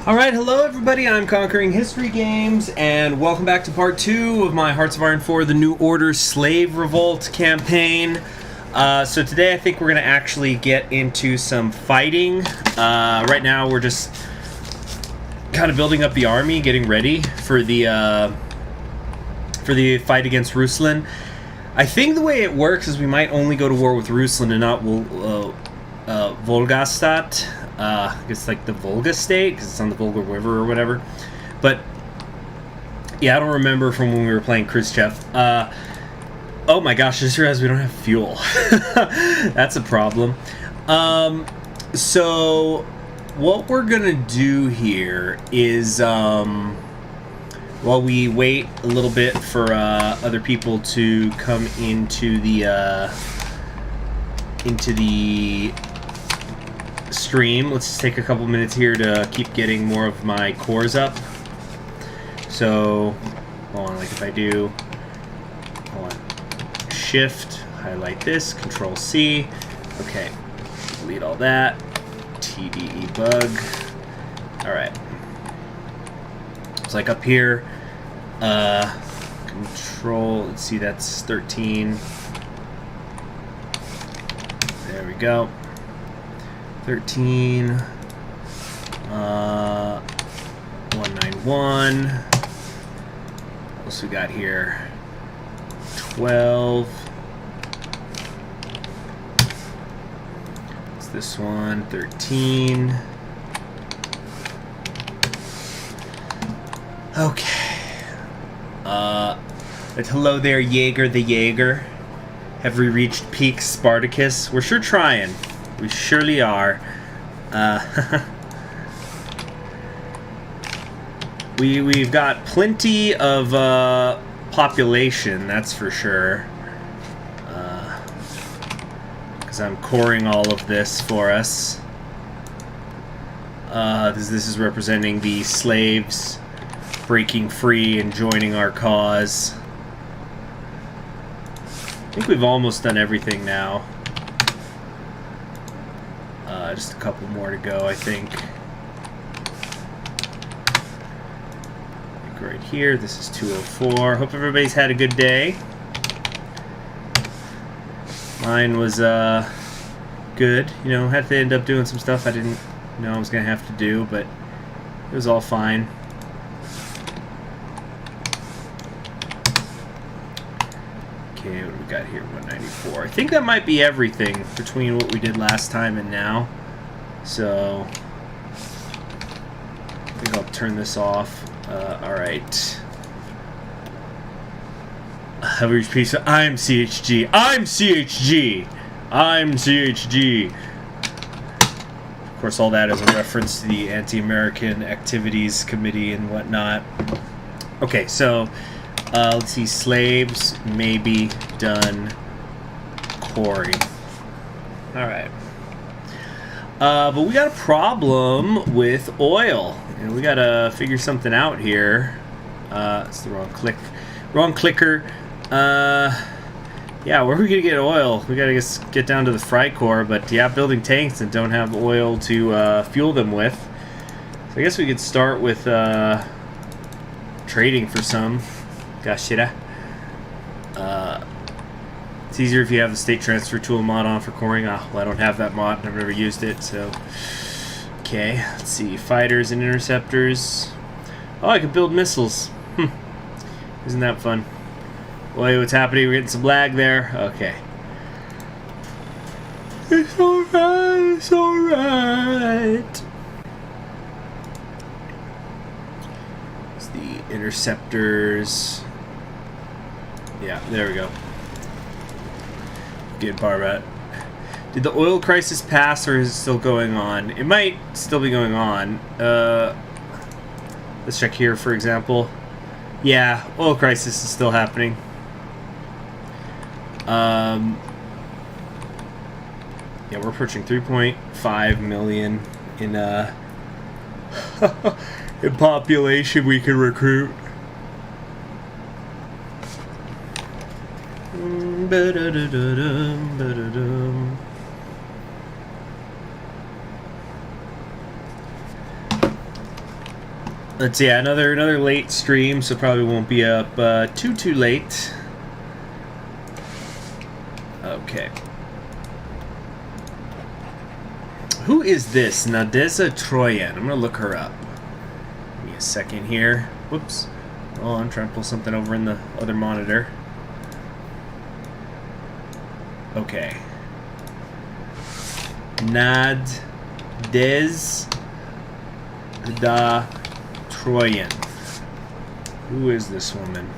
Alright, hello everybody, I'm Conquering History Games, and welcome back to part 2 of my Hearts of Iron 4 The New Order Slave Revolt campaign. So today I think we're going to actually get into some fighting. Right now we're just kind of building up the army, getting ready for the fight against Ruslan. I think the way it works is we might only go to war with Ruslan and not Volgastat. It's like the Volga state because it's on the Volga River or whatever. But yeah, I don't remember from when we were playing Khrushchev. Oh my gosh, I just realized we don't have fuel. That's a problem. So what we're gonna do here is while we wait a little bit for other people to come into the stream, let's just take a couple minutes here to keep getting more of my cores up. So, hold on, like if I do, hold on, Shift, highlight this, Control C, okay, delete all that, TDE bug, alright. It's like up here, Control, let's see, that's 13, there we go. 13, 191. What else we got here? 12. What's this one? 13. Okay. But hello there, Jaeger the Jaeger. Have we reached peak Spartacus? We're sure trying. We surely are. We've got plenty of population, that's for sure. Because I'm coring all of this for us. This is representing the slaves breaking free and joining our cause. I think we've almost done everything now. Just a couple more to go, I think. Like right here, this is 204. Hope everybody's had a good day. Mine was good. You know, had to end up doing some stuff I didn't know I was gonna have to do, but it was all fine. Okay, what do we got here? 194. I think that might be everything between what we did last time and now. So I think I'll turn this off. Alright. Have we reached peace? I'm CHG. I'm CHG. I'm CHG. Of course, all that is a reference to the Anti-American Activities Committee and whatnot. Okay, so let's see. Slaves may be done coring. Alright. But we got a problem with oil, and we gotta figure something out here. It's the wrong clicker. Yeah, where are we gonna get oil? We gotta get down to the fry core, but yeah, building tanks that don't have oil to fuel them with. So I guess we could start with trading for some. Gosh, shit. It's easier if you have the state transfer tool mod on for coring. Well, I don't have that mod. I've never used it, so... Okay, let's see. Fighters and interceptors. Oh, I can build missiles. Isn't that fun? Boy, what's happening? We're getting some lag there. Okay. It's alright, it's alright. It's the interceptors. Yeah, there we go. Good Barbat. Did the oil crisis pass, or is it still going on? It might still be going on. Let's check here, for example. Yeah, oil crisis is still happening. Yeah, we're approaching 3.5 million in in population we can recruit. Let's see, another late stream, so probably won't be up too late. Okay. Who is this? Nadeza Troyan. I'm gonna look her up. Give me a second here. Whoops. Oh, I'm trying to pull something over in the other monitor. Okay. Nadeza Troyan. Who is this woman?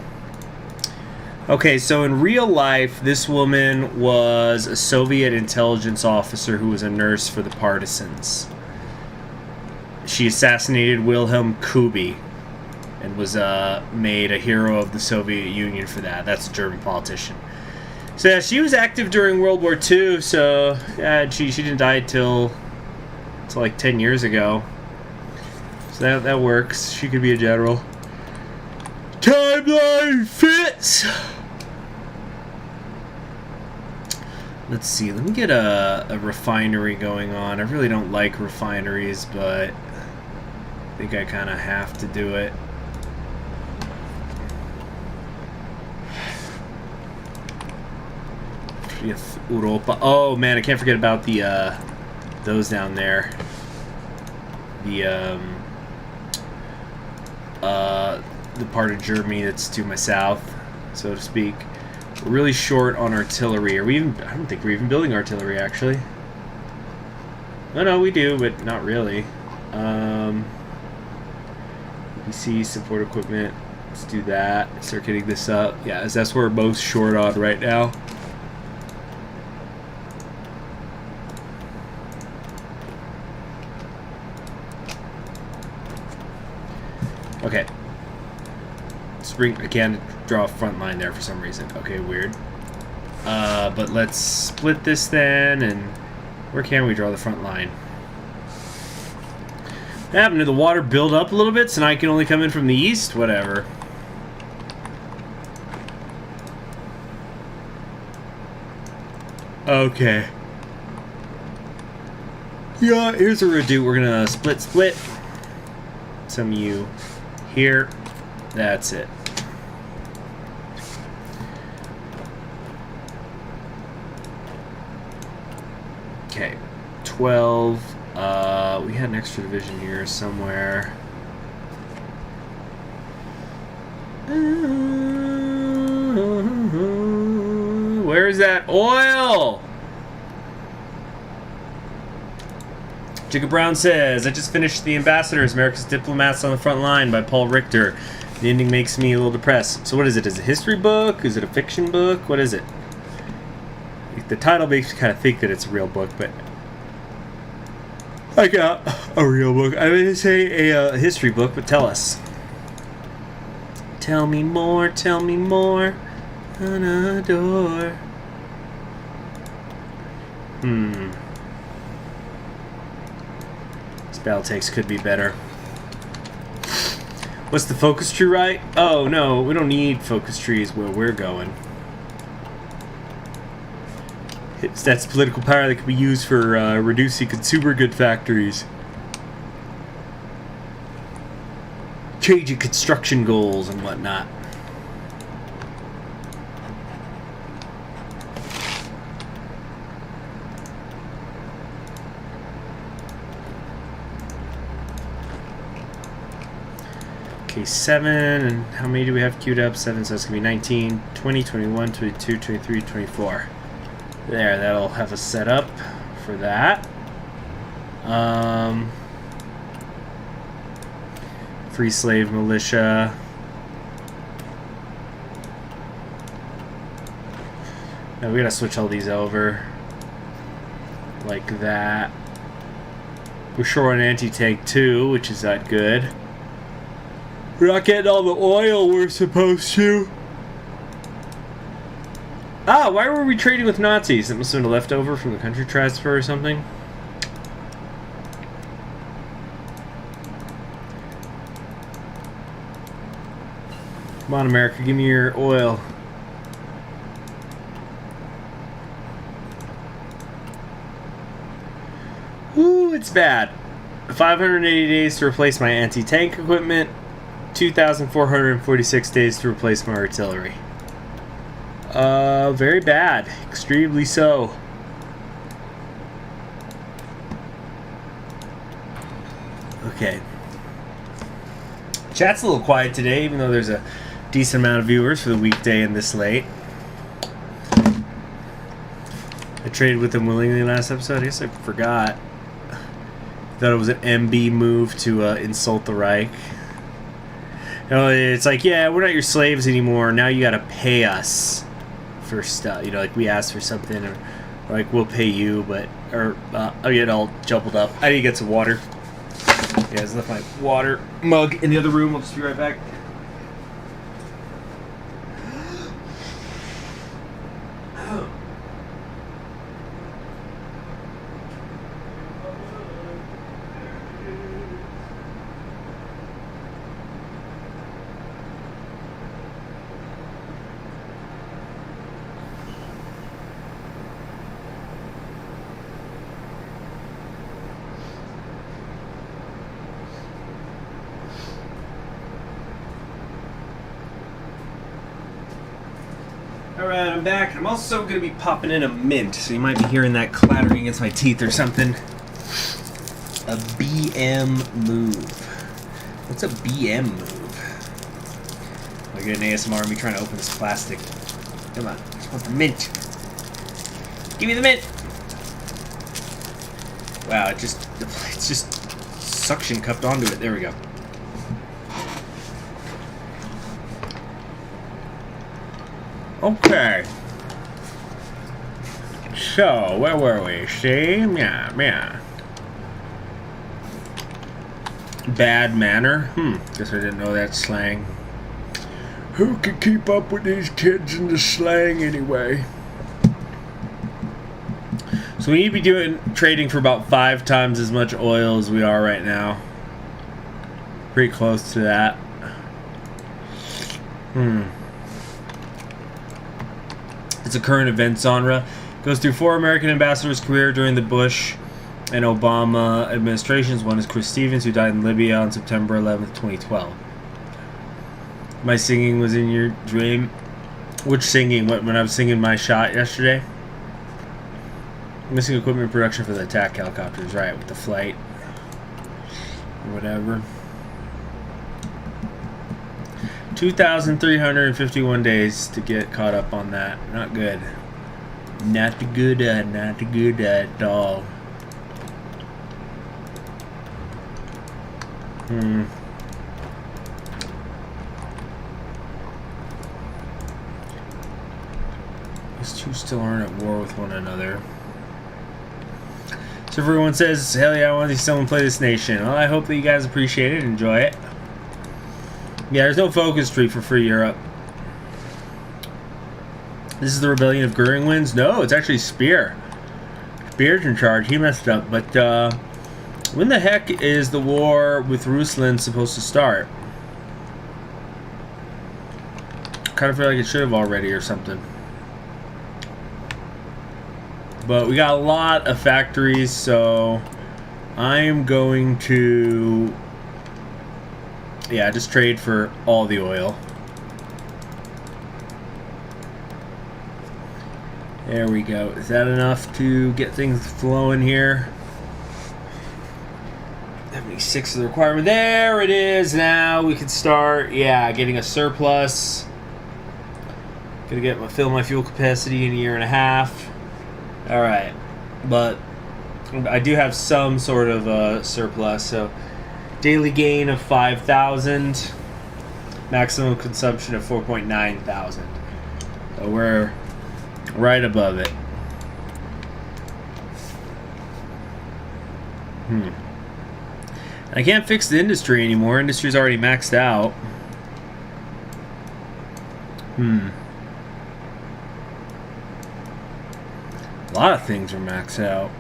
Okay, so in real life, this woman was a Soviet intelligence officer who was a nurse for the partisans. She assassinated Wilhelm Kubi and was made a hero of the Soviet Union for that. That's a German politician. So yeah, she was active during World War II, so yeah, she didn't die till like 10 years ago. So that works. She could be a general. Timeline fits! Let's see, let me get a refinery going on. I really don't like refineries, but I think I kind of have to do it. Europa. Oh man, I can't forget about the those down there. The part of Germany that's to my south, so to speak. We're really short on artillery. Are we even? I don't think we're even building artillery, actually. No, we do, but not really. PC support equipment. Let's do that. Start getting this up. Yeah, that's where we're most short on right now. Okay. I can't draw a front line there for some reason. Okay, weird. But let's split this then, and where can we draw the front line? What happened? Did the water build up a little bit so now I can only come in from the east? Whatever. Okay. Yeah, here's what we're gonna do. We're gonna split. Some of you here. That's it. Okay, 12. We had an extra division here somewhere. Where is that oil? Jacob Brown says, I just finished The Ambassadors, America's Diplomats on the Front Line by Paul Richter. The ending makes me a little depressed. So what is it? Is it a history book? Is it a fiction book? What is it? The title makes me kind of think that it's a real book, but I got a real book. I would say a history book, but tell us. Tell me more, on a door. This battle text could be better. What's the focus tree, right? Oh, no, we don't need focus trees where we're going. That's political power that can be used for reducing consumer good factories. Changing construction goals and whatnot. Okay, 7, and how many do we have queued up? 7, so it's going to be 19, 20, 21, 22, 23, 24. There, that'll have us set up for that. Free slave militia. Now we gotta switch all these over. Like that. We're short on anti-tank too, which is not good. We're not getting all the oil we're supposed to. Ah, why were we trading with Nazis? That must have been a leftover from the country transfer or something. Come on, America, give me your oil. Ooh, it's bad. 580 days to replace my anti-tank equipment. 2,446 days to replace my artillery. Very bad. Extremely so. Okay. Chat's a little quiet today, even though there's a decent amount of viewers for the weekday and this late. I traded with them willingly last episode. I guess I forgot. Thought it was an MB move to insult the Reich. You know, it's like, yeah, we're not your slaves anymore. Now you gotta pay us for stuff. You know, like we asked for something, or like we'll pay you, but I get all jumbled up. I need to get some water. Yeah, I left my water mug in the other room. I'll just be right back. Alright, I'm back. I'm also going to be popping in a mint, so you might be hearing that clattering against my teeth or something. A BM move. What's a BM move? I get an ASMR of me trying to open this plastic. Come on, I just want the mint. Give me the mint! Wow, it's just suction cupped onto it. There we go. Okay. So, where were we? See? Yeah. Bad manner? Guess I didn't know that slang. Who can keep up with these kids in the slang anyway? So we need to be doing trading for about 5 times as much oil as we are right now. Pretty close to that. It's a current event genre. Goes through 4 American ambassadors' career during the Bush and Obama administrations. One is Chris Stevens, who died in Libya on September 11th, 2012. My singing was in your dream. Which singing? When I was singing my shot yesterday? Missing equipment production for the attack helicopters, right, with the flight. Or whatever. 2,351 days to get caught up on that. Not good. Not good at all. These two still aren't at war with one another. So everyone says, hell yeah, I want to see someone play this nation. Well, I hope that you guys appreciate it and enjoy it. Yeah, there's no focus tree for Free Europe. This is the rebellion of Goering wins? No, it's actually Speer. Speer's in charge. He messed up. But when the heck is the war with Rusland supposed to start? Kind of feel like it should have already or something. But we got a lot of factories, so I'm going to... yeah, just trade for all the oil. There we go. Is that enough to get things flowing here? 76 is the requirement. There it is. Now we can start, yeah, getting a surplus. Gonna fill my fuel capacity in a year and a half. Alright. But I do have some sort of surplus, so daily gain of 5,000, maximum consumption of 4.9 thousand. So we're right above it. I can't fix the industry anymore. Industry's already maxed out. A lot of things are maxed out.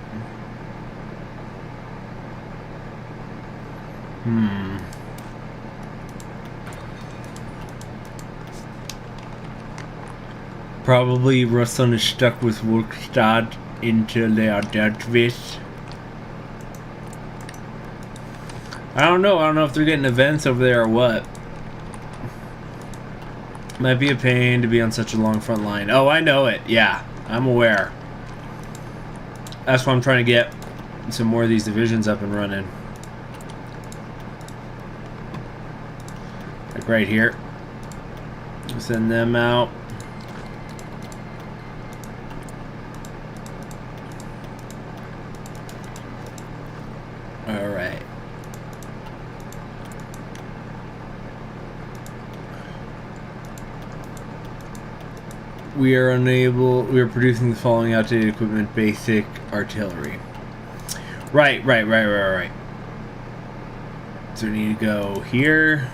Probably Russland is stuck with Werkstatt until they are dealt with. I don't know. I don't know if they're getting events over there or what. Might be a pain to be on such a long front line. Oh, I know it. Yeah, I'm aware. That's why I'm trying to get some more of these divisions up and running. Like right here. Send them out. All right. We are producing the following outdated equipment: basic artillery. Right. So we need to go here.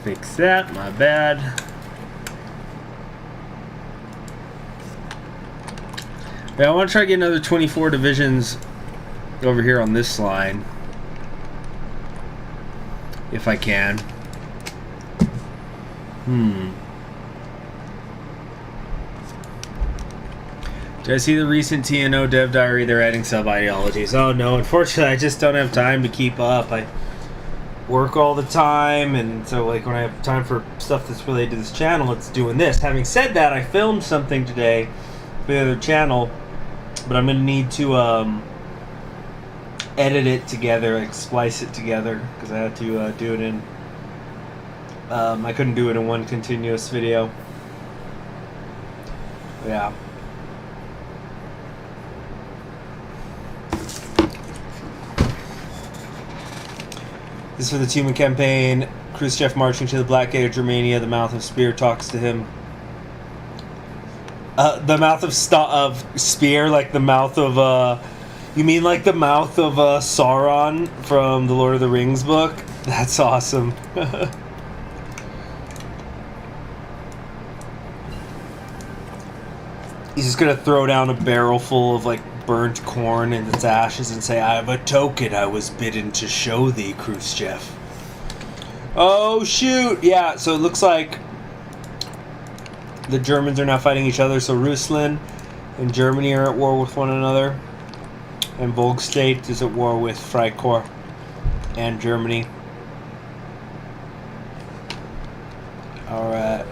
Fix that, my bad. Yeah, I want to try to get another 24 divisions over here on this line. If I can. Did I see the recent TNO dev diary? They're adding sub-ideologies. Oh no, unfortunately I just don't have time to keep up. I work all the time, and so like when I have time for stuff that's related to this channel, it's doing this. Having said that, I filmed something today for the other channel, but I'm going to need to edit it together, like splice it together, because I had to do it in... I couldn't do it in one continuous video. Yeah. This is for the Tumen campaign. Khrushchev marching to the Black Gate of Germania. The mouth of Spear talks to him. The mouth of Spear, like the mouth of... you mean like the mouth of Sauron from the Lord of the Rings book? That's awesome. He's just gonna throw down a barrel full of like burnt corn and its ashes and say, "I have a token I was bidden to show thee, Khrushchev." Oh shoot! Yeah, so it looks like the Germans are now fighting each other. So Rusland and Germany are at war with one another, and Volkstate is at war with Freikorps and Germany. Alright.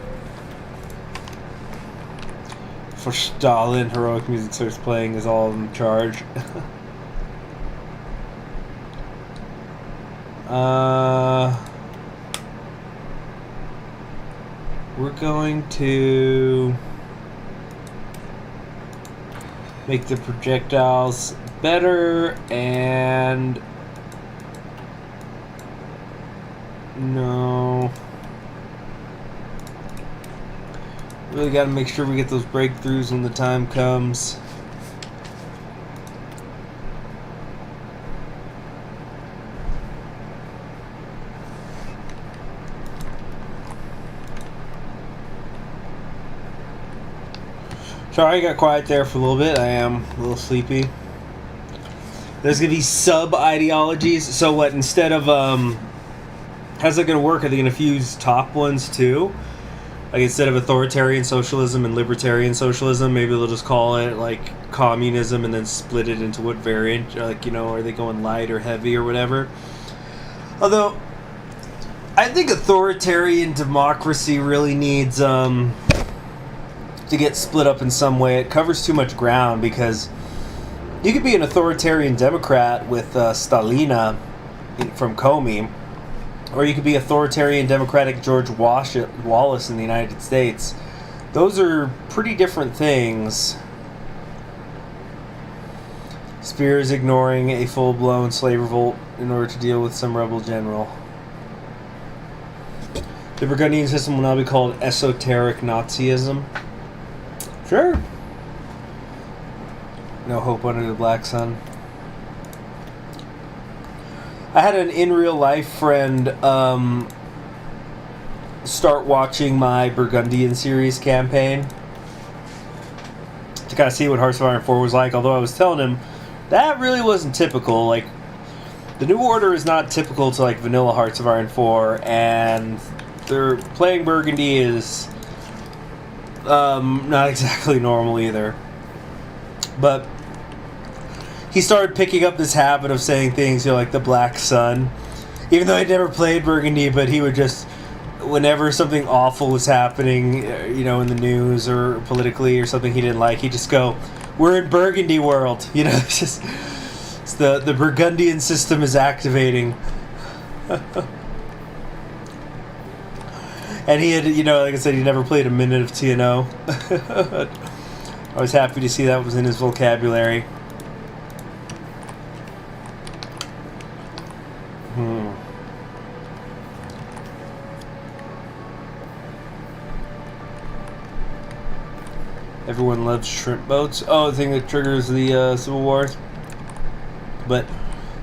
For Stalin, heroic music starts playing as all in charge. We're going to make the projectiles better and no. Really got to make sure we get those breakthroughs when the time comes. Sorry I got quiet there for a little bit. I am a little sleepy. There's going to be sub-ideologies. So what, instead of... how's that going to work? Are they going to fuse top ones too? Like instead of authoritarian socialism and libertarian socialism, maybe they'll just call it like communism and then split it into what variant, like, you know, are they going light or heavy or whatever. Although, I think authoritarian democracy really needs to get split up in some way. It covers too much ground because you could be an authoritarian Democrat with Stalina from Comey, or you could be authoritarian democratic George Wallace in the United States. Those are pretty different things. Spear is ignoring a full-blown slave revolt in order to deal with some rebel general. The Burgundian system will now be called esoteric Nazism. Sure. No hope under the black sun. I had an in real life friend start watching my Burgundian series campaign to kind of see what Hearts of Iron 4 was like, although I was telling him that really wasn't typical. Like, the New Order is not typical to like vanilla Hearts of Iron 4, and their playing Burgundy is not exactly normal either. But he started picking up this habit of saying things, you know, like the Black Sun. Even though I'd never played Burgundy, but he would just, whenever something awful was happening, you know, in the news or politically or something he didn't like, he'd just go, "We're in Burgundy world." You know, it's just, it's the Burgundian system is activating. And he had, you know, like I said, he never played a minute of TNO. I was happy to see that was in his vocabulary. Everyone loves shrimp boats. Oh, the thing that triggers the Civil War. But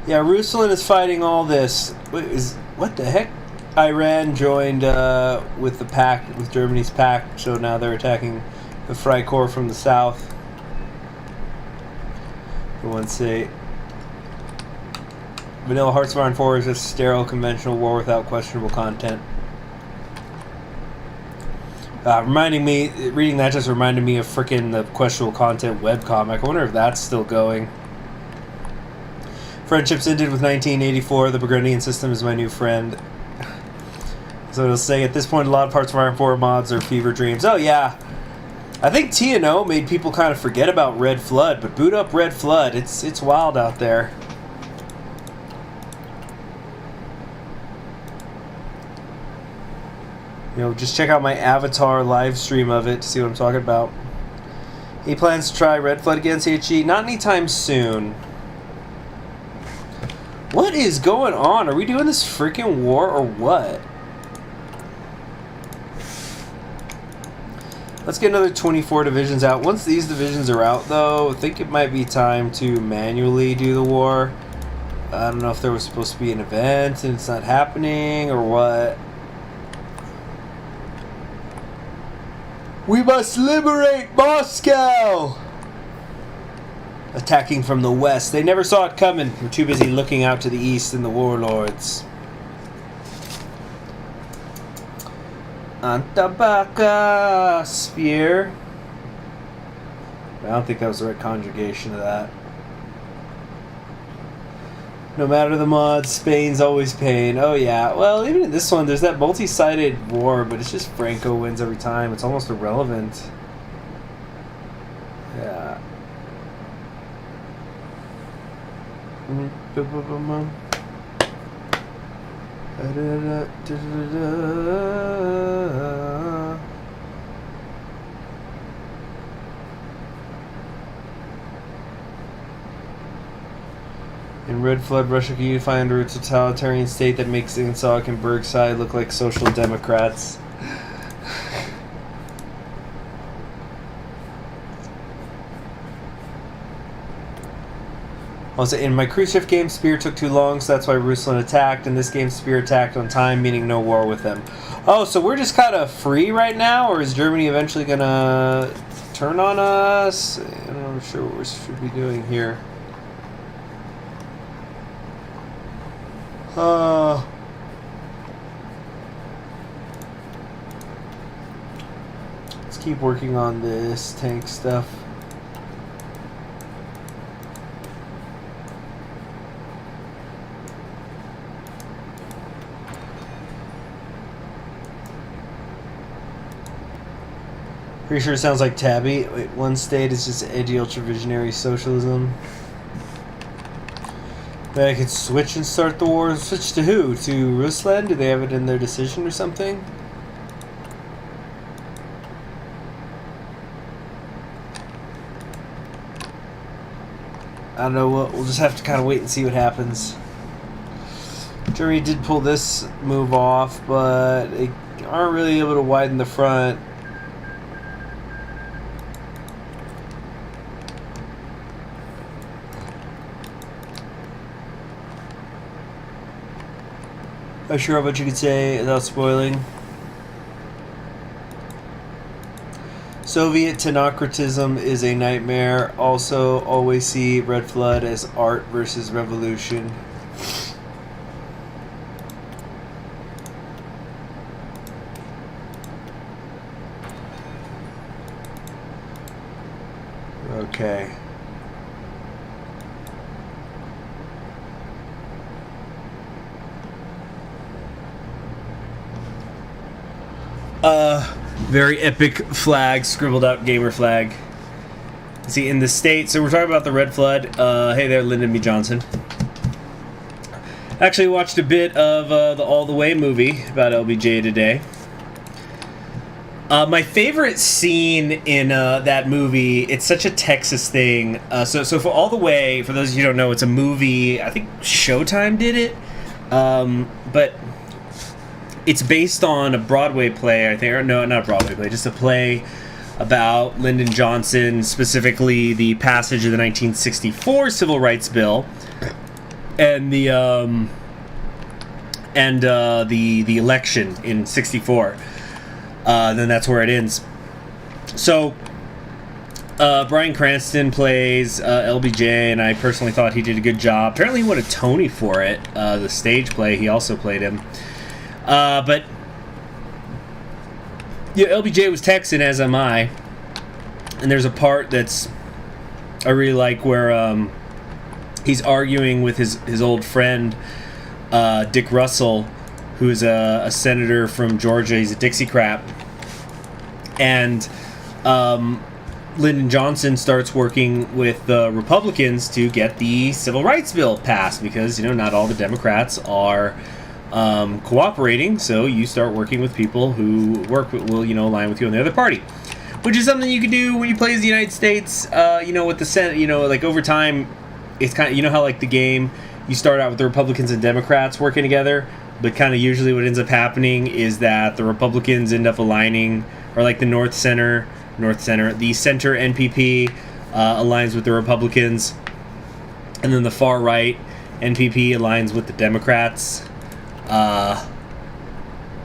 yeah, Ruslan is fighting all this. What the heck? Iran joined with the pact, with Germany's pact, so now they're attacking the Freikorps from the south. For one say, Vanilla Hearts of Iron 4 is a sterile, conventional war without questionable content. Reading that just reminded me of frickin' the questionable content webcomic. I wonder if that's still going. Friendships ended with 1984. The Burgundian system is my new friend. So it'll say, at this point, a lot of Hearts of Iron 4 mods are fever dreams. Oh, yeah. I think TNO made people kind of forget about Red Flood, but boot up Red Flood. It's wild out there. You know, just check out my Avatar live stream of it to see what I'm talking about. He plans to try Red Flood against HE. Not anytime soon. What is going on? Are we doing this freaking war or what? Let's get another 24 divisions out. Once these divisions are out, though, I think it might be time to manually do the war. I don't know if there was supposed to be an event and it's not happening or what. We must liberate Moscow! Attacking from the west. They never saw it coming. We're too busy looking out to the east and the warlords. Antabaka Spear. I don't think that was the right conjugation of that. No matter the mods, Spain's always pain. Oh yeah. Well, even in this one, there's that multi-sided war, but it's just Franco wins every time. It's almost irrelevant. Yeah. In Red Flood, Russia can unify under a totalitarian state that makes Ingsoc and Bergside look like social democrats. Also, in my cruise ship game, Spear took too long, so that's why Ruslan attacked. In this game, Spear attacked on time, meaning no war with them. Oh, so we're just kind of free right now, or is Germany eventually gonna turn on us? I'm not sure what we should be doing here. Let's keep working on this tank stuff. Pretty sure it sounds like Tabby. Wait, one state is just edgy ultra-visionary socialism. Maybe I could switch and start the war. Switch to who? To Ruslan? Do they have it in their decision or something? I don't know. We'll just have to kind of wait and see what happens. Germany did pull this move off, but they aren't really able to widen the front. Not sure what you could say without spoiling. Soviet technocratism is a nightmare. Also, always see Red Flood as art versus revolution. Okay. Very epic flag, scribbled out gamer flag. See, in the States, so we're talking about the Red Flood. Hey there, Lyndon B. Johnson. Actually watched a bit of the All the Way movie about LBJ today. My favorite scene in that movie, it's such a Texas thing. So for All the Way, for those of you who don't know, it's a movie, I think Showtime did it. But it's based on a Broadway play, I think, or no, not a Broadway play, just a play about Lyndon Johnson, specifically the passage of the 1964 Civil Rights Bill, and the election in '64. Then that's where it ends. So Bryan Cranston plays LBJ, and I personally thought he did a good job. Apparently, he won a Tony for it. The stage play, he also played him. But yeah, LBJ was Texan, as am I. And there's a part that's I really like where he's arguing with his old friend Dick Russell, who is a senator from Georgia. He's a Dixiecrat. And Lyndon Johnson starts working with the Republicans to get the Civil Rights Bill passed because, not all the Democrats are cooperating, so you start working with people who will align with you on the other party, which is something you can do when you play as the United States. With the Senate, like over time, it's kind of how like the game, you start out with the Republicans and Democrats working together, but kind of usually what ends up happening is that the Republicans end up aligning, or like the the center NPP aligns with the Republicans, and then the far right NPP aligns with the Democrats.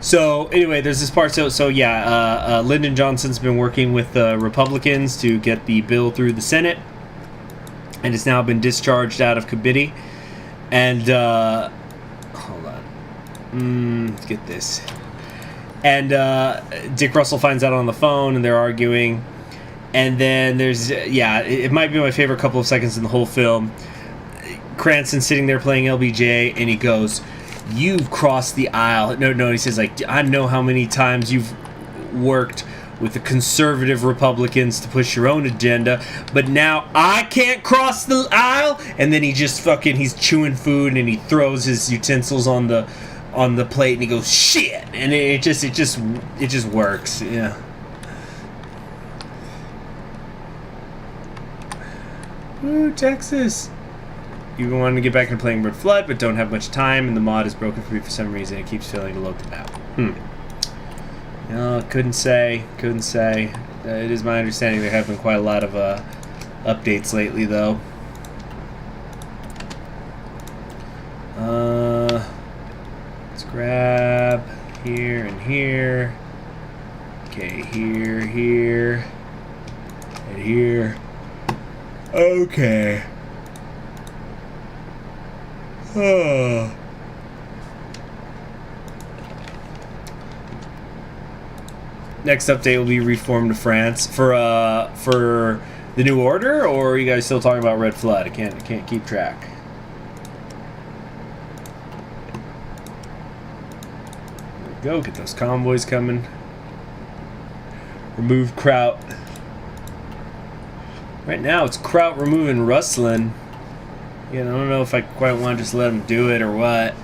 So anyway, there's this part. Lyndon Johnson's been working with the Republicans to get the bill through the Senate, and it's now been discharged out of committee. And hold on, let's get this. And Dick Russell finds out on the phone, and they're arguing. And then there's it might be my favorite couple of seconds in the whole film. Cranston sitting there playing LBJ, and he goes, "You've crossed the aisle." No, he says, like, "I know how many times you've worked with the conservative Republicans to push your own agenda, but now I can't cross the aisle." And then he just he's chewing food, and he throws his utensils on the plate, and he goes, "Shit!" And it just works. Yeah. Woo, Texas. You want to get back into playing Red Flood, but don't have much time, and the mod is broken for me for some reason. It keeps failing to load the map. Couldn't say. It is my understanding there have been quite a lot of updates lately, though. Let's grab here and here. Okay, here, and here. Okay. Next update will be Reform to France for the New Order, or are you guys still talking about Red Flood? I can't keep track. There we go. Get those convoys coming. Remove Kraut. Right now it's Kraut removing Rustlin. I don't know if I quite want to just let him do it or what.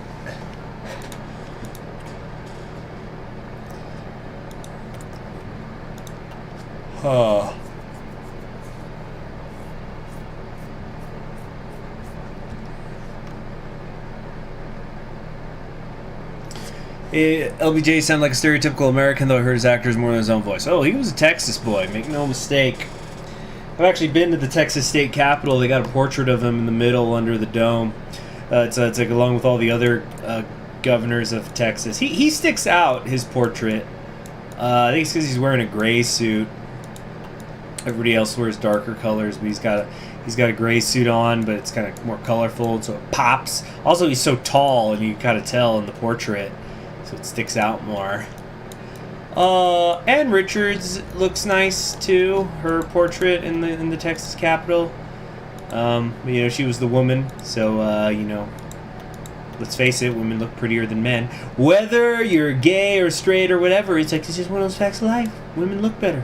LBJ sounded like a stereotypical American, though I heard his actors more than his own voice. Oh, he was a Texas boy, make no mistake. I've actually been to the Texas State Capitol. They got a portrait of him in the middle under the dome. It's like along with all the other governors of Texas. He sticks out, his portrait. I think it's because he's wearing a gray suit. Everybody else wears darker colors, but he's got a gray suit on, but it's kind of more colorful, so it pops. Also, he's so tall, and you kind of tell in the portrait, so it sticks out more. Ann Richards looks nice too. Her portrait in the Texas Capitol. She was the woman, so let's face it, women look prettier than men. Whether you're gay or straight or whatever, it's like, it's just one of those facts of life. Women look better.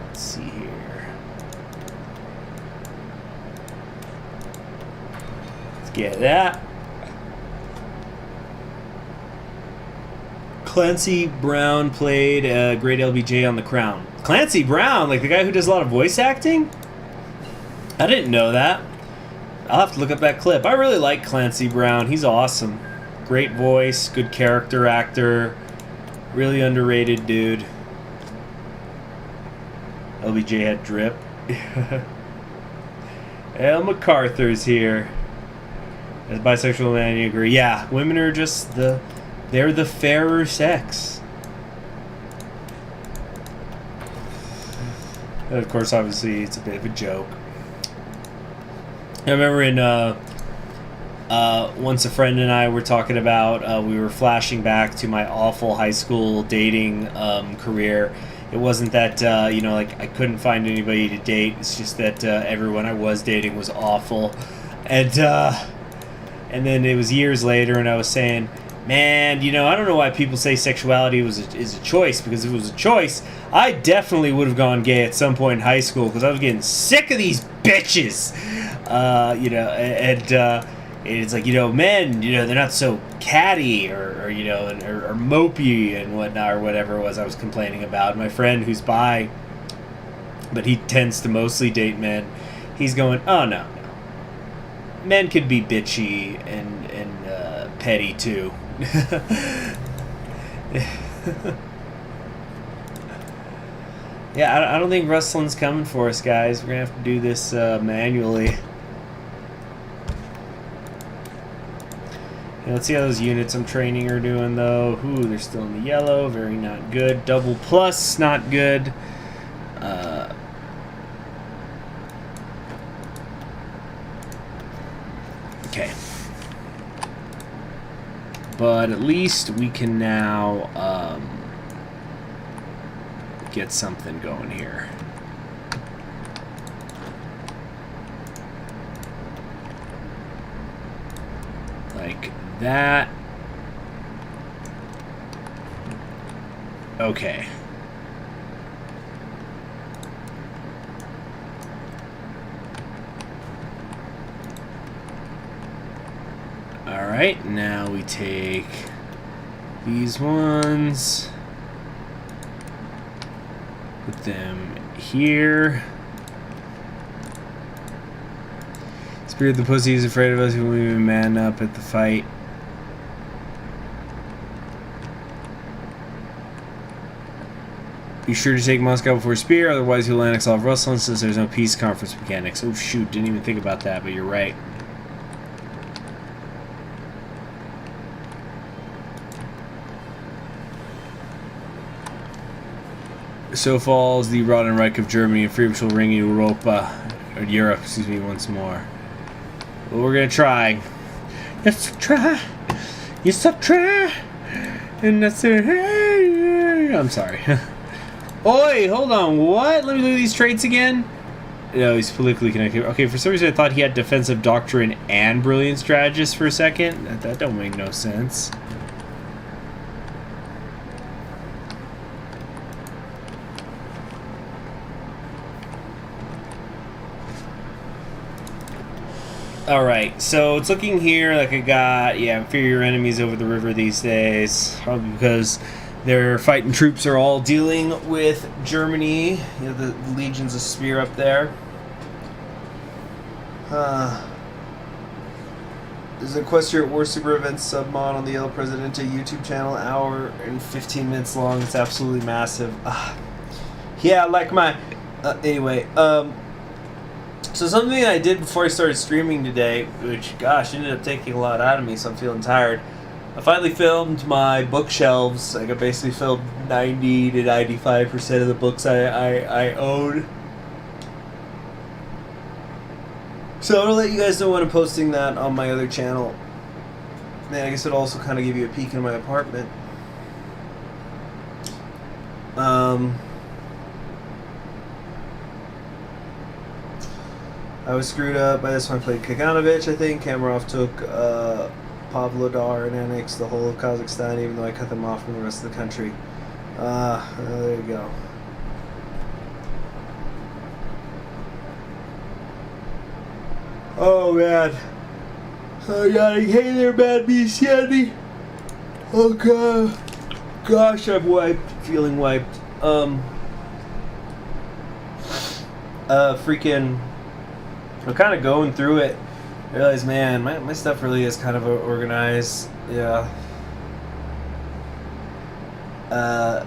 Let's see here. Let's get that. Clancy Brown played great LBJ on The Crown. Clancy Brown, like the guy who does a lot of voice acting? I didn't know that. I'll have to look up that clip. I really like Clancy Brown. He's awesome. Great voice, good character actor. Really underrated dude. LBJ had drip. L. MacArthur's here. As bisexual man, you agree? Yeah, women are just they're the fairer sex. And of course, obviously, it's a bit of a joke. I remember in once a friend and I were talking about, we were flashing back to my awful high school dating career. It wasn't that, like I couldn't find anybody to date. It's just that everyone I was dating was awful. And then it was years later and I was saying, man, I don't know why people say sexuality is a choice, because if it was a choice, I definitely would have gone gay at some point in high school, because I was getting sick of these bitches. It's like, men, they're not so catty or mopey and whatnot, or whatever it was I was complaining about. My friend who's bi, but he tends to mostly date men, he's going, oh, no. Men could be bitchy and petty, too. Yeah, I don't think wrestling's coming for us, guys. We're going to have to do this manually. Let's see how those units I'm training are doing, though. Ooh, they're still in the yellow. Very not good. Double plus, not good. Okay. But at least we can now get something going here. Like that. Okay. Alright, now we take these ones, put them here. Spirit the pussy is afraid of us, we won't even man up at the fight. Be sure to take Moscow before Spear, otherwise you'll annex all of Russell since there's no peace conference mechanics. Oh shoot, didn't even think about that, but you're right. So falls the Rodenreich of Germany and freedom shall ring Europa, or Europe, excuse me, once more. Well, we're gonna try. Let's try. Yes, I'll try. And that's it. Hey, I'm sorry. Oi, hold on. What? Let me look at these traits again. No, he's politically connected. Okay, for some reason I thought he had defensive doctrine and brilliant strategist for a second. That don't make no sense. Alright, so it's looking here like I got, inferior enemies over the river these days. Probably because their fighting troops are all dealing with Germany. The legions of Spear up there. There's a quest here at War Super Events submod on the El Presidente YouTube channel, hour and 15 minutes long. It's absolutely massive. Yeah, like my... anyway, so something I did before I started streaming today, which, gosh, ended up taking a lot out of me, so I'm feeling tired. I finally filmed my bookshelves. Like, I basically filmed 90 to 95% of the books I own. So I'm going to let you guys know when I'm posting that on my other channel. And I guess it'll also kind of give you a peek into my apartment. I was screwed up by this one. I played Kaganovich, I think. Kamarov took Pavlodar and annexed the whole of Kazakhstan, even though I cut them off from the rest of the country. There you go. Oh man. Oh god, hey there, Bad Beast Yandy. Oh god. Gosh, I'm wiped. Feeling wiped. Freaking. I'm kind of going through it. I realize, man, my stuff really is kind of organized. Yeah. But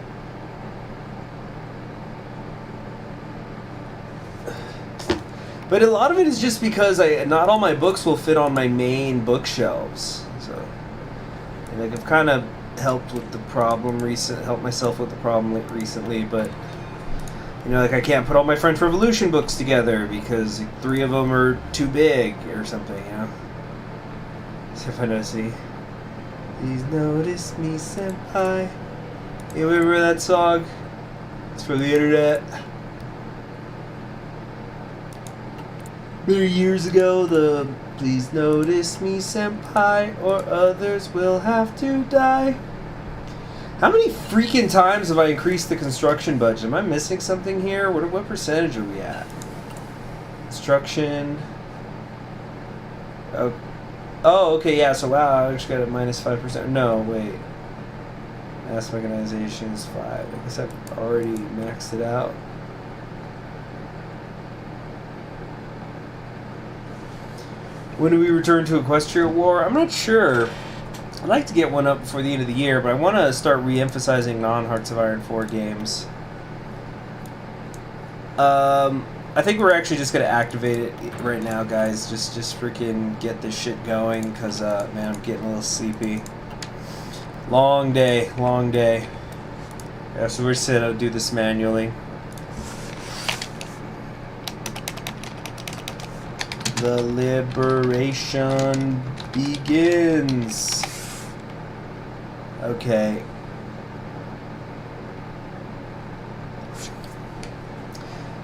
a lot of it is just because not all my books will fit on my main bookshelves. So, like, I've kind of helped myself with the problem recently, but you know, like I can't put all my French Revolution books together because 3 of them are too big or something, you know. So if I don't see, please notice me, senpai. You remember that song? It's for the internet. Many years ago, the please notice me, senpai, or others will have to die. How many freaking times have I increased the construction budget? Am I missing something here? What percentage are we at? Construction. Oh, okay, yeah, so wow, I actually got a minus 5%. No, wait. Mass mechanization is 5. I guess I've already maxed it out. When do we return to Equestria War? I'm not sure. I'd like to get one up before the end of the year, but I want to start re-emphasizing non-Hearts of Iron 4 games. I think we're actually just going to activate it right now, guys. Just freaking get this shit going, because, man, I'm getting a little sleepy. Long day, long day. Yeah, so we're just going to do this manually. The liberation begins. Okay.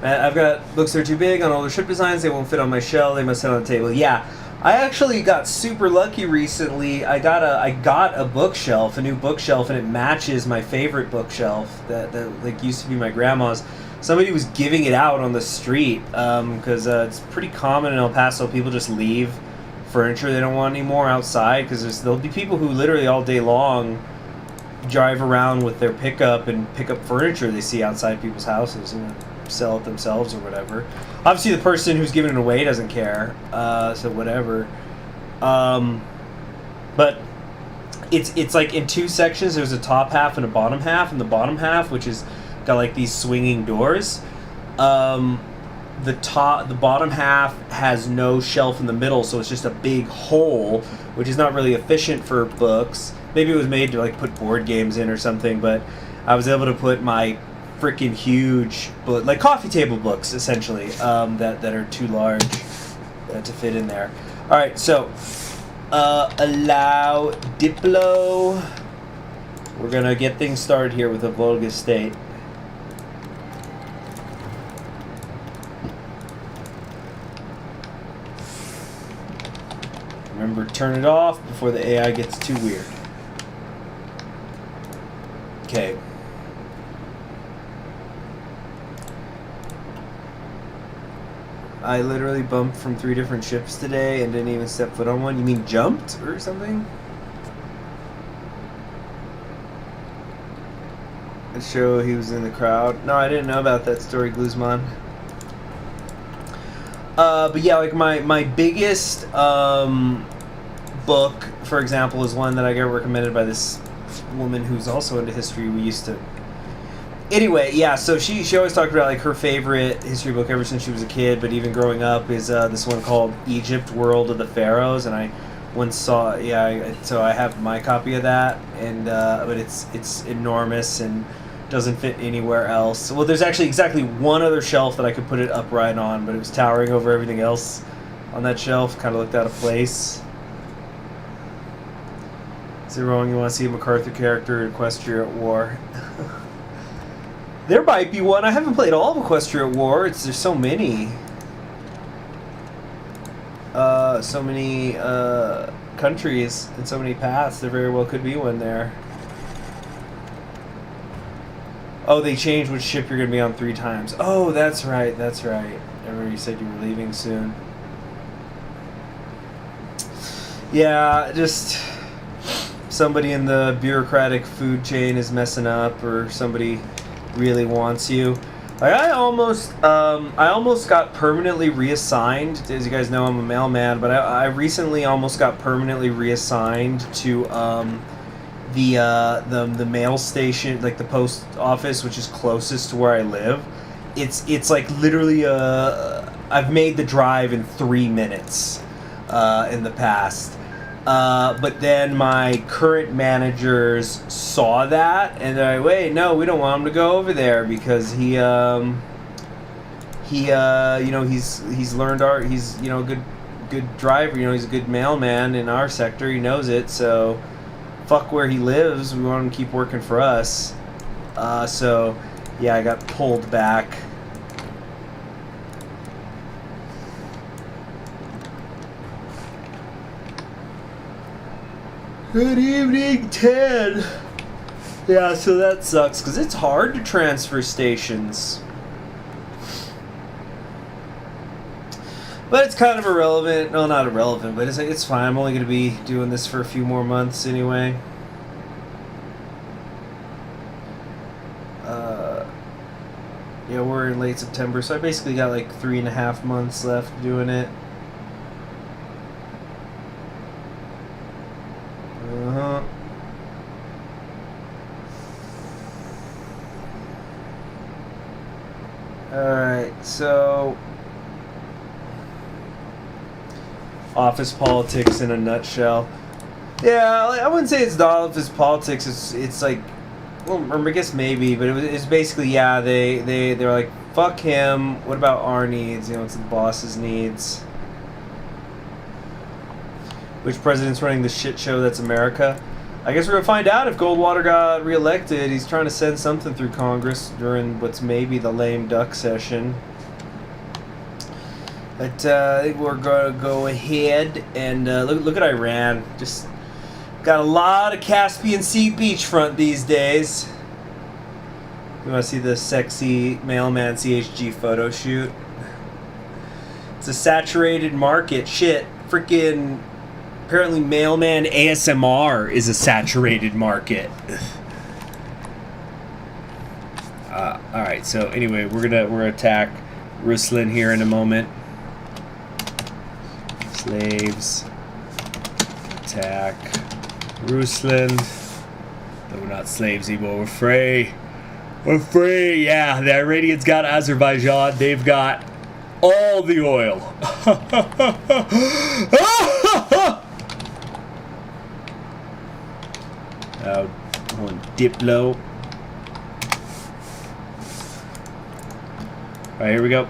I've got books that are too big on older ship designs. They won't fit on my shelf. They must sit on the table. Yeah, I actually got super lucky recently. I got a bookshelf, a new bookshelf, and it matches my favorite bookshelf that like used to be my grandma's. Somebody was giving it out on the street because it's pretty common in El Paso. People just leave furniture they don't want anymore outside because there'll be people who literally all day long drive around with their pickup and pick up furniture they see outside people's houses and sell it themselves or whatever. Obviously, the person who's giving it away doesn't care, so whatever. But it's like in 2 sections. There's a top half and a bottom half, and the bottom half, which is got like these swinging doors. The bottom half has no shelf in the middle, so it's just a big hole, which is not really efficient for books. Maybe it was made to like put board games in or something, but I was able to put my freaking huge book, like coffee table books, essentially, that are too large to fit in there. All right, so allow Diplo. We're gonna get things started here with a Volga State. Remember, turn it off before the AI gets too weird. Okay. I literally bumped from 3 different ships today and didn't even step foot on one. You mean jumped or something? The show he was in the crowd. No, I didn't know about that story, Gluzman. But yeah, like my biggest book, for example, is one that I got recommended by this woman who's also into history. We used to. Anyway, yeah. So she always talked about like her favorite history book ever since she was a kid, but even growing up is this one called Egypt: World of the Pharaohs, and I once saw. Yeah, so I have my copy of that, and but it's enormous and doesn't fit anywhere else. Well, there's actually exactly one other shelf that I could put it upright on, but it was towering over everything else on that shelf. Kind of looked out of place. Is it wrong you want to see a MacArthur character in Equestria at War? There might be one. I haven't played all of Equestria at War. There's so many. countries and so many paths. There very well could be one there. Oh, they changed which ship you're going to be on 3 times. Oh, that's right. That's right. I remember you said you were leaving soon. Yeah, just somebody in the bureaucratic food chain is messing up, or somebody really wants you. Like, I almost got permanently reassigned. As you guys know, I'm a mailman, but I recently almost got permanently reassigned to the mail station, like the post office, which is closest to where I live. It's like literally I've made the drive in 3 minutes in the past. But then my current managers saw that, and they're like, wait, no, we don't want him to go over there because he's learned art. He's, good driver. He's a good mailman in our sector. He knows it. So, fuck where he lives. We want him to keep working for us. So, yeah, I got pulled back. Good evening, Ted. Yeah, so that sucks because it's hard to transfer stations. But it's kind of irrelevant. No, not irrelevant, but it's fine. I'm only going to be doing this for a few more months anyway. Yeah, we're in late September, so I basically got like 3.5 months left doing it. Alright, so office politics in a nutshell. Yeah, I wouldn't say it's not office politics. It's like, well, I guess maybe, but it's basically, yeah. They're like, fuck him. What about our needs? It's the boss's needs. Which president's running the shit show that's America? I guess we're gonna find out if Goldwater got reelected. He's trying to send something through Congress during what's maybe the lame duck session. But I think we're gonna go ahead and look at Iran. Just got a lot of Caspian Sea beachfront these days. You want to see the sexy mailman CHG photo shoot? It's a saturated market. Shit, freaking. Apparently, mailman ASMR is a saturated market. All right. So anyway, we're gonna attack Ruslan here in a moment. Slaves attack Ruslan. Though we're not slaves anymore. We're free. We're free. Yeah, the Iranians got Azerbaijan. They've got all the oil. On Diplo. Alright, here we go.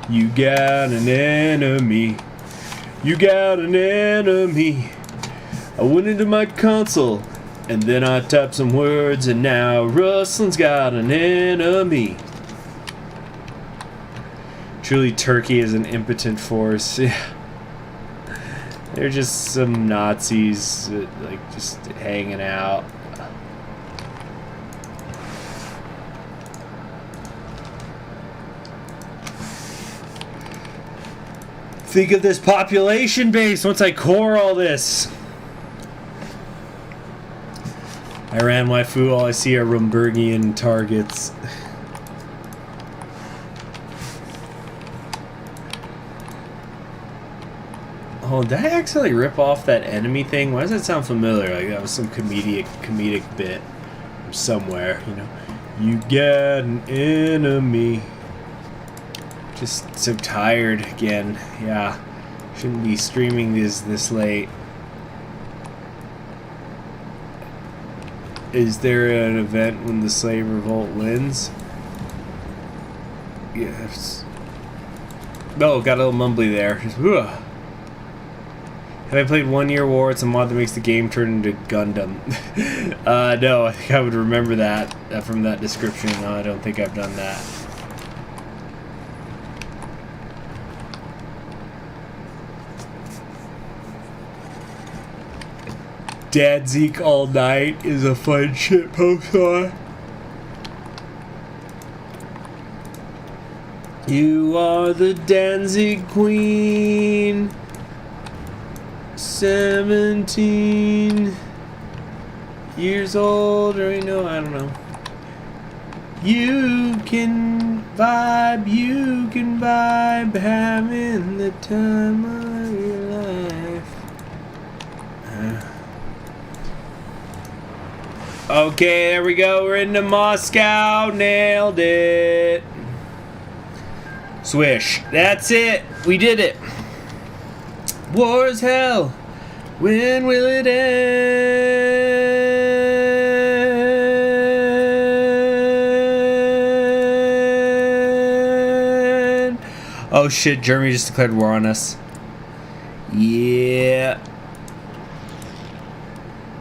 You got an enemy. You got an enemy. I went into my console and then I typed some words, and now Ruslan's got an enemy. Truly, Turkey is an impotent force. Yeah. They're just some Nazis, like, just hanging out. Think of this population base once I core all this. Iran waifu, all I see are Rumburgian targets. Oh, did I accidentally rip off that enemy thing? Why does that sound familiar? Like that was some comedic bit from somewhere, You got an enemy. Just so tired again. Yeah, shouldn't be streaming this late. Is there an event when the slave revolt wins? Yes. No, got a little mumbly there. Just, ugh. Have I played 1 Year War? It's a mod that makes the game turn into Gundam. No, I think I would remember that from that description. No, I don't think I've done that. Danzig all night is a fun shit post on. You are the Danzig queen. 17 years old, or I don't know. You can vibe, having the time of your life. Okay, there we go. We're into Moscow. Nailed it. Swish. That's it. We did it. War is hell. When will it end? Oh shit, Germany just declared war on us. Yeah.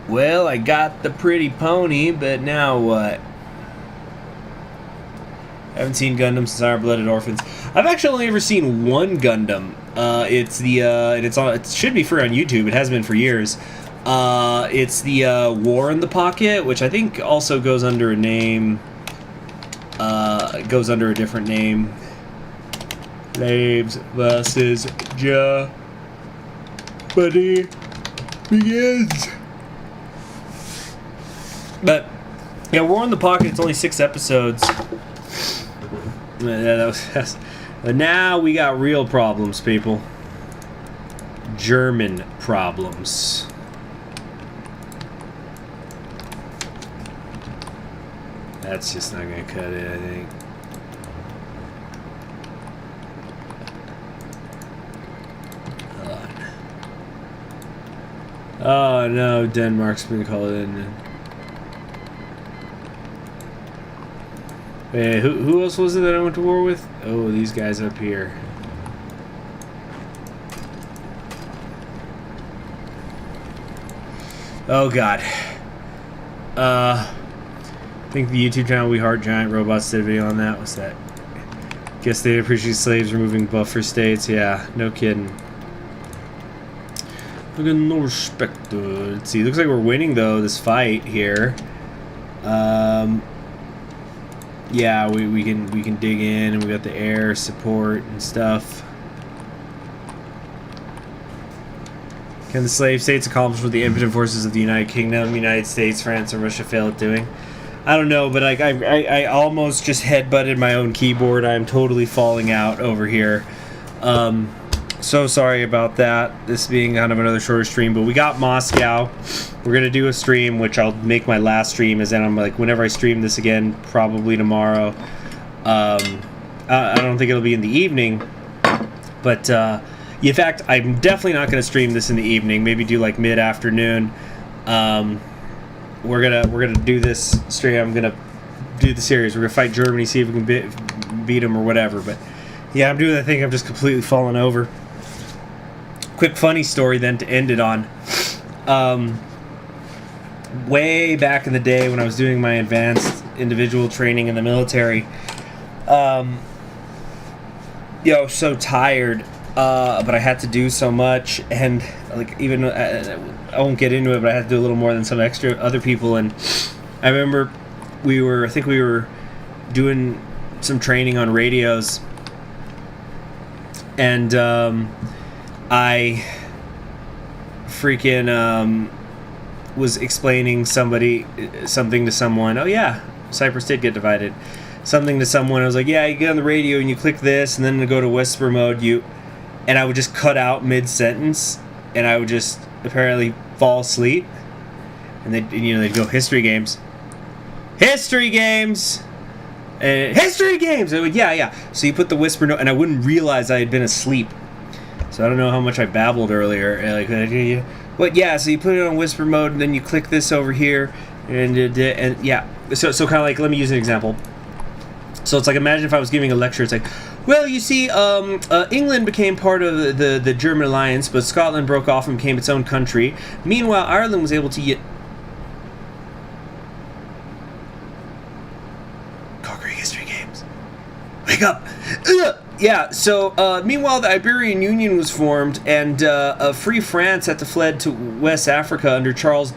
Well, I got the pretty pony, but now what? I haven't seen Gundam since Our Blooded Orphans. I've actually only ever seen one Gundam. It's the it should be free on YouTube. It has been for years. It's the War in the Pocket, which I think also goes under a name. Goes under a different name. Slaves versus Germany begins. But yeah, War in the Pocket. It's only 6 episodes. But now we got real problems, people. German problems. That's just not gonna cut it, I think. Hold on. Oh no, Denmark's been called in. Wait, who else was it that I went to war with? Oh, these guys up here. Oh god. I think the YouTube channel We Heart Giant Robots did a video on that. What's that? Guess they appreciate slaves removing buffer states. Yeah, no kidding. Look at no respect. Let's see. Looks like we're winning though this fight here. Yeah, we can dig in, and we got the air support and stuff. Can the slave states accomplish what the impotent forces of the United Kingdom, United States, France, and Russia fail at doing? I don't know, but like I almost just headbutted my own keyboard. I'm totally falling out over here. So sorry about that. This being kind of another shorter stream, but we got Moscow. We're gonna do a stream, which I'll make my last stream, as then I'm like, whenever I stream this again, probably tomorrow. I don't think it'll be in the evening, but in fact, I'm definitely not gonna stream this in the evening. Maybe do like mid-afternoon. We're gonna do this stream. I'm gonna do the series. We're gonna fight Germany, see if we can beat them or whatever. But yeah, I'm doing that thing. I'm just completely falling over. Quick funny story then to end it on. Way back in the day when I was doing my advanced individual training in the military, so tired, but I had to do so much, and like even I won't get into it, but I had to do a little more than some extra other people. And I remember I think we were doing some training on radios, and I freaking was explaining something to someone. Oh yeah, Cyprus did get divided. Something to someone. I was like, yeah, you get on the radio and you click this, and then to go to whisper mode, and I would just cut out mid-sentence, and I would just apparently fall asleep, and they'd go history games, and history games. I would, yeah. So you put the whisper note, and I wouldn't realize I had been asleep. So I don't know how much I babbled earlier. But yeah, so you put it on whisper mode, and then you click this over here, and yeah. So kind of like, let me use an example. So it's like, imagine if I was giving a lecture. It's like, well, you see, England became part of the German alliance, but Scotland broke off and became its own country. Meanwhile, Ireland was able to conquering history games. Wake up! Ugh! Yeah, so meanwhile the Iberian Union was formed, and a free France had to fled to West Africa under Charles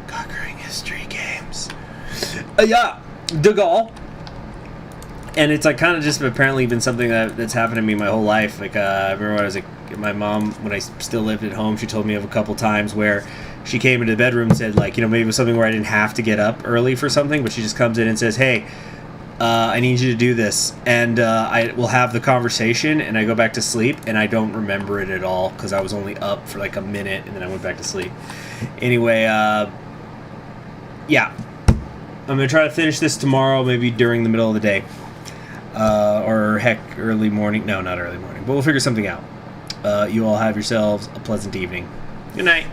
Conquering History Games. Yeah, de Gaulle. And it's like kind of just apparently been something that's happened to me my whole life. Like I remember when I was my mom, when I still lived at home, she told me of a couple times where she came into the bedroom and said, like, maybe it was something where I didn't have to get up early for something, but she just comes in and says, hey, I need you to do this. And I will have the conversation, and I go back to sleep, and I don't remember it at all because I was only up for like a minute, and then I went back to sleep. Anyway, yeah. I'm going to try to finish this tomorrow, maybe during the middle of the day. Or heck, early morning. No, not early morning, but we'll figure something out. You all have yourselves a pleasant evening. Good night.